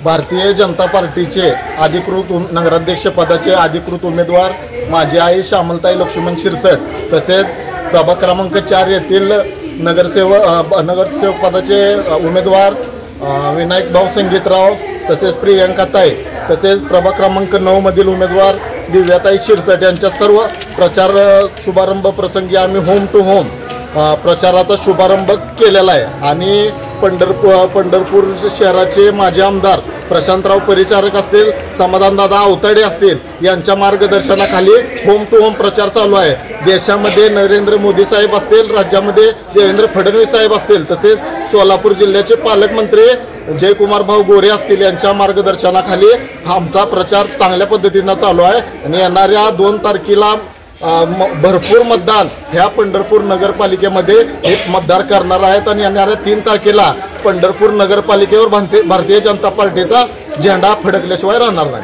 भारतीय जनता पार्टीचे अधिकृत नगराध्यक्ष पदाचे अधिकृत उमेदवार माझी आई श्यामलताई लक्ष्मण शिरसट, तसेच प्रभाग क्रमांक 4 येथील नगरसेवक पदाचे उमेदवार विनायक भाऊ संगीतराव, तसेच प्रियंकाताई, तसेच प्रभाग क्रमांक 9 मधील उमेदवार दिव्याताई शिरसट यांच्या सर्व प्रचार शुभारंभ प्रसंगी आम्ही होम टू होम प्रचाराचा शुभारंभ केलेला आहे। आणि पंढरपूर शहराचे माजी आमदार प्रशांतराव परिचारक असतील, समाधानदादा अवताडे असतील यांच्या मार्गदर्शनाखाली होम टू होम प्रचार चालू आहे। देशामध्ये नरेंद्र मोदी साहेब असतील, राज्यामध्ये देवेंद्र फडणवीस साहेब असतील, तसेच सोलापूर जिल्ह्याचे पालकमंत्री जयकुमार भाऊ गोरे असतील यांच्या मार्गदर्शनाखाली आमचा प्रचार चांगल्या पद्धतीने चालू आहे। आणि येणाऱ्या 2 तारखेला भरपूर मतदान ह्या पंढरपूर नगरपालिकेमध्ये एक मतदार करणार आहेत आणि येणाऱ्या 3 तारखेला पंढरपूर नगरपालिकेवर भारतीय जनता पार्टीचा झेंडा फडकल्याशिवाय राहणार नाही।